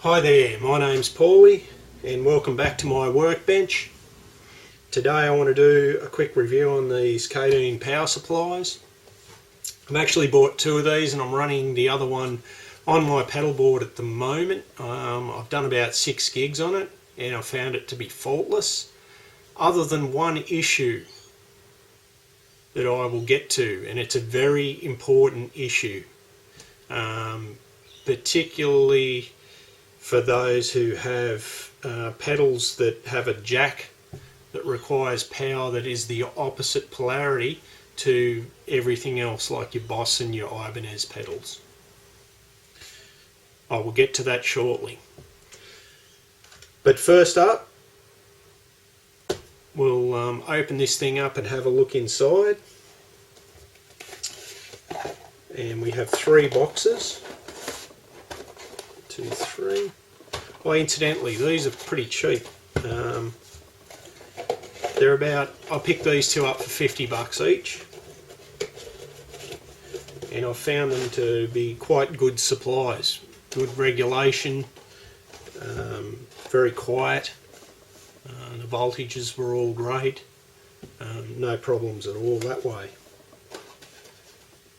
Hi there, my name's Paulie and welcome back to my workbench. Today I want to do a quick review on these Caline power supplies. I've actually bought two of these and I'm running the other one on my pedal board at the moment. I've done about 6 gigs on it and I found it to be faultless, other than one issue that I will get to, and it's a very important issue, particularly for those who have pedals that have a jack that requires power that is the opposite polarity to everything else, like your Boss and your Ibanez pedals. I will get to that shortly. But first up, we'll open this thing up and have a look inside. And we have 3 boxes. 2, 3. Oh, incidentally, these are pretty cheap. They're about, I picked these two up for $50 each. And I found them to be quite good supplies. Good regulation, very quiet. The voltages were all great. No problems at all that way.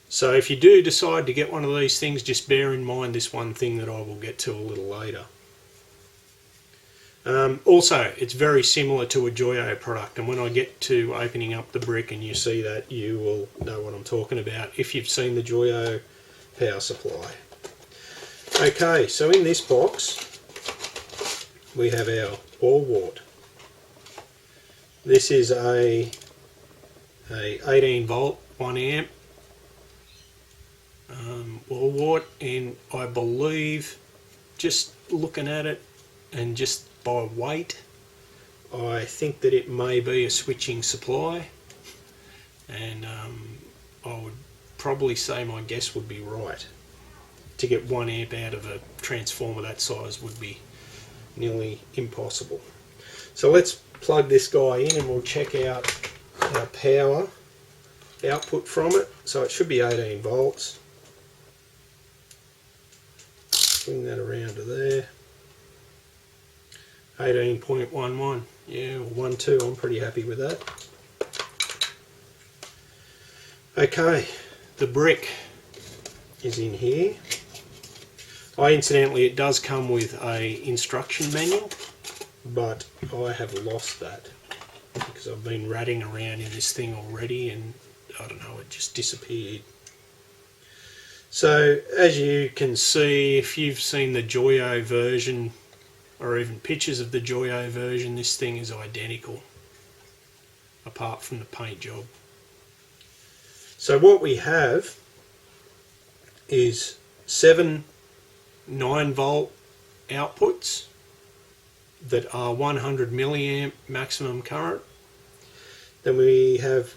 So if you do decide to get one of these things, just bear in mind this one thing that I will get to a little later. Also, it's very similar to a Joyo product, and when I get to opening up the brick and you see that, you will know what I'm talking about if you've seen the Joyo power supply. Okay, so in this box we have our wall wart. This is a 18 volt 1 amp wall wart, and I believe, just looking at it and just by weight, I think that it may be a switching supply, and I would probably say my guess would be right. To get 1 amp out of a transformer that size would be nearly impossible. So let's plug this guy in and we'll check out our power output from it. So it should be 18 volts. Bring that around to there. 18.11. Yeah, or 12. I'm pretty happy with that. Okay, the brick is in here. Incidentally, it does come with a instruction manual, but I have lost that because I've been ratting around in this thing already, and I don't know, it just disappeared. So as you can see, if you've seen the Joyo version or even pictures of the Joyo version, this thing is identical apart from the paint job. So what we have is 7 9 volt outputs that are 100 milliamp maximum current. Then we have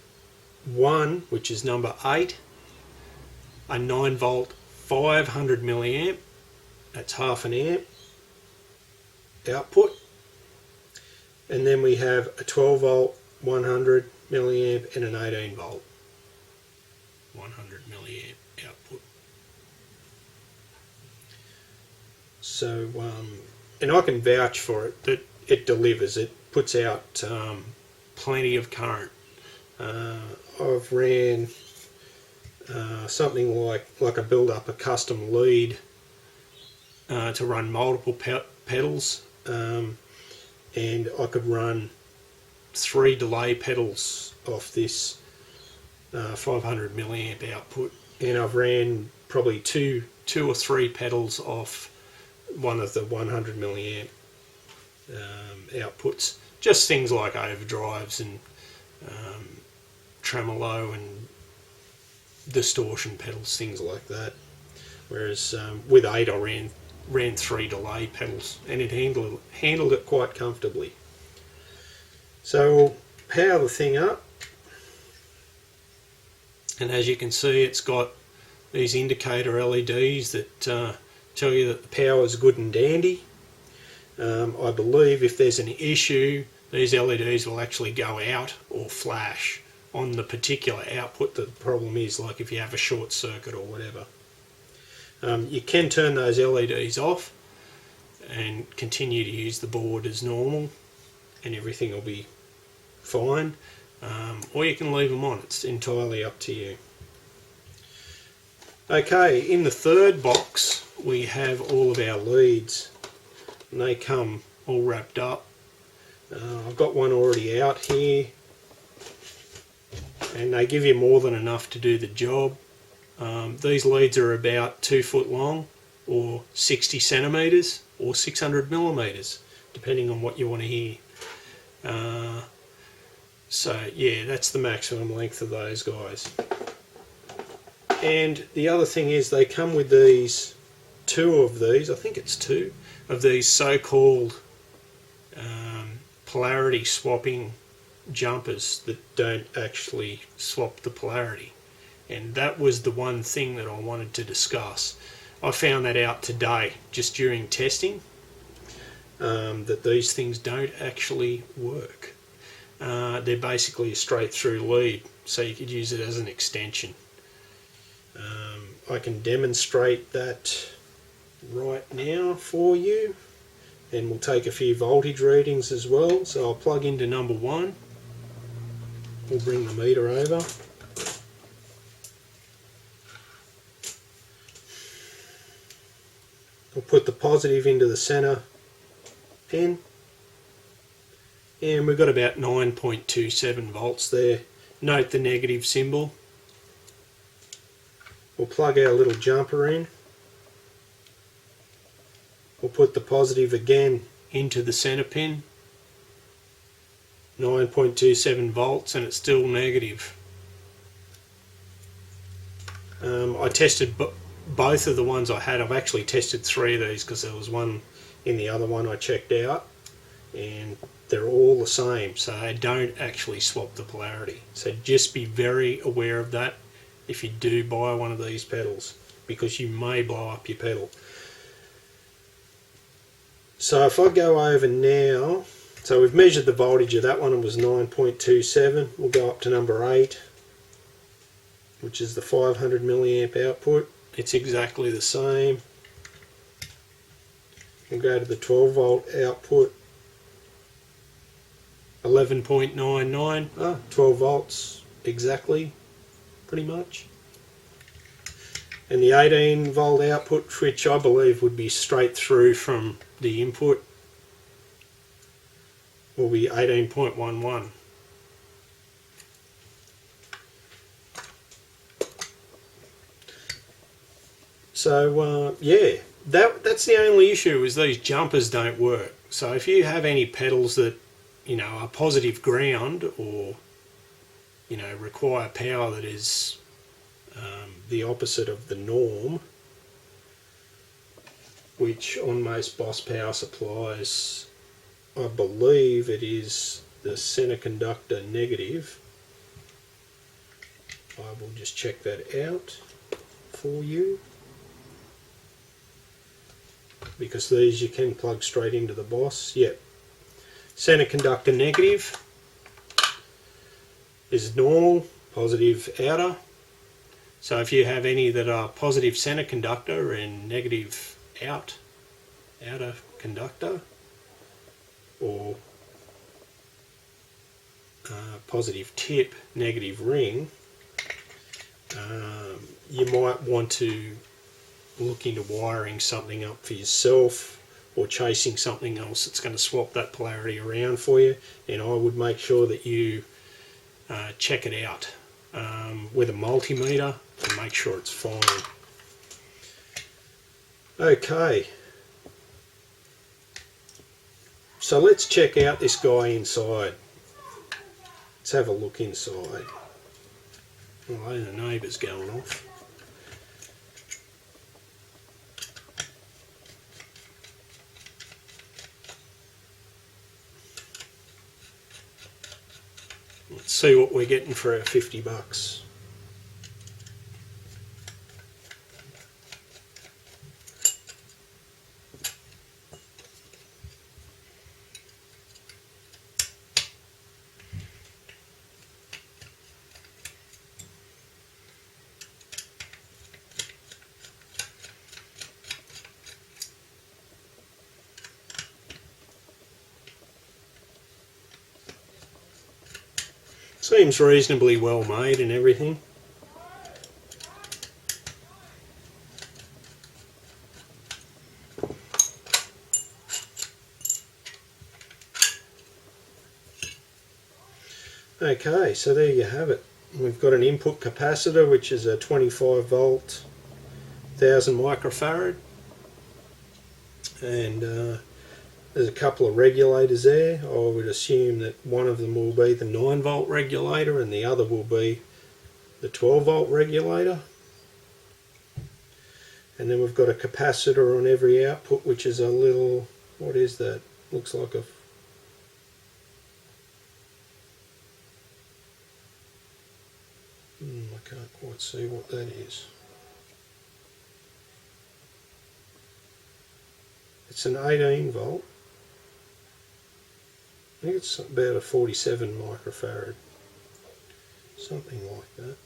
one, which is number 8, a 9 volt 500 milliamp, that's half an amp output. And then we have a 12 volt 100 milliamp and an 18 volt 100 milliamp output. So, and I can vouch for it that it delivers. It puts out plenty of current. I've ran something like I build up a custom lead to run multiple pedals, and I could run 3 delay pedals off this 500 milliamp output, and I've ran probably two or 3 pedals off one of the 100 milliamp outputs. Just things like overdrives and tremolo and distortion pedals, things like that. Whereas with 8 I ran 3 delay pedals, and it handled it quite comfortably. So we'll power the thing up, and as you can see, it's got these indicator LEDs that tell you that the power is good and dandy. I believe if there's an issue, these LEDs will actually go out or flash on the particular output that the problem is, like if you have a short circuit or whatever. You can turn those LEDs off, and continue to use the board as normal and everything will be fine, or you can leave them on. It's entirely up to you. Okay, in the third box we have all of our leads, and they come all wrapped up. I've got one already out here, and they give you more than enough to do the job. These leads are about 2 foot long, or 60 centimetres, or 600 millimetres, depending on what you want to hear. So yeah, that's the maximum length of those guys. And the other thing is they come with these, I think it's two of these so-called polarity swapping jumpers that don't actually swap the polarity. And that was the one thing that I wanted to discuss. I found that out today just during testing, that these things don't actually work. They're basically a straight through lead, so you could use it as an extension. I can demonstrate that right now for you, and we'll take a few voltage readings as well. So I'll plug into number 1, we'll bring the meter over. We'll put the positive into the centre pin, and we've got about 9.27 volts there. Note the negative symbol. We'll plug our little jumper in. We'll put the positive again into the centre pin. 9.27 volts, and it's still negative. I tested both of the ones I had. I've actually tested 3 of these because there was one in the other one I checked out, and they're all the same, so they don't actually swap the polarity. So just be very aware of that if you do buy one of these pedals, because you may blow up your pedal. So if I go over now, so we've measured the voltage of that one, it was 9.27. We'll go up to number 8, which is the 500 milliamp output. It's exactly the same. We'll go to the 12 volt output, 11.99. 12 volts exactly, pretty much. And the 18 volt output, which I believe would be straight through from the input, will be 18.11. So yeah, that's the only issue, is these jumpers don't work. So if you have any pedals that, you know, are positive ground, or, you know, require power that is the opposite of the norm, which on most Boss power supplies, I believe it is the center conductor negative. I will just check that out for you, because these you can plug straight into the Boss. Yep, center conductor negative is normal, positive outer. So if you have any that are positive center conductor and negative outer conductor, or positive tip, negative ring, you might want to look into wiring something up for yourself, or chasing something else that's going to swap that polarity around for you. And I would make sure that you check it out with a multimeter and make sure it's fine. Okay, so let's check out this guy inside. Let's have a look inside. Oh, the neighbour's going off. Let's see what we're getting for our $50. Seems reasonably well made and everything. Okay, so there you have it. We've got an input capacitor which is a 25 volt 1000 microfarad, and there's a couple of regulators there. I would assume that one of them will be the 9 volt regulator and the other will be the 12 volt regulator. And then we've got a capacitor on every output, which is a little, what is that? Looks like a I can't quite see what that is. It's an 18 volt. I think it's about a 47 microfarad, something like that.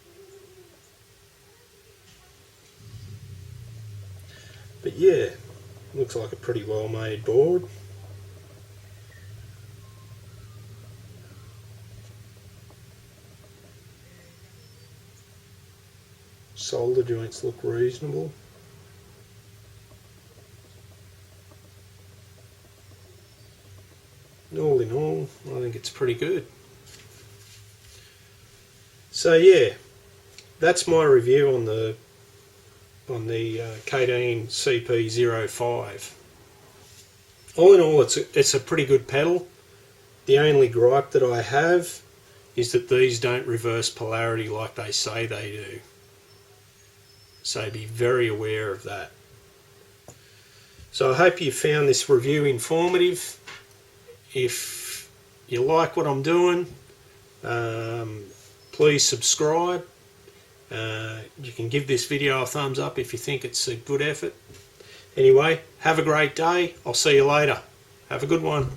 But yeah, looks like a pretty well made board. Solder joints look reasonable. All in all, I think it's pretty good. So yeah, that's my review on the Caline CP05. All in all, it's a pretty good pedal. The only gripe that I have is that these don't reverse polarity like they say they do. So be very aware of that. So I hope you found this review informative. If you like what I'm doing, please subscribe. You can give this video a thumbs up if you think it's a good effort. Anyway, have a great day. I'll see you later. Have a good one.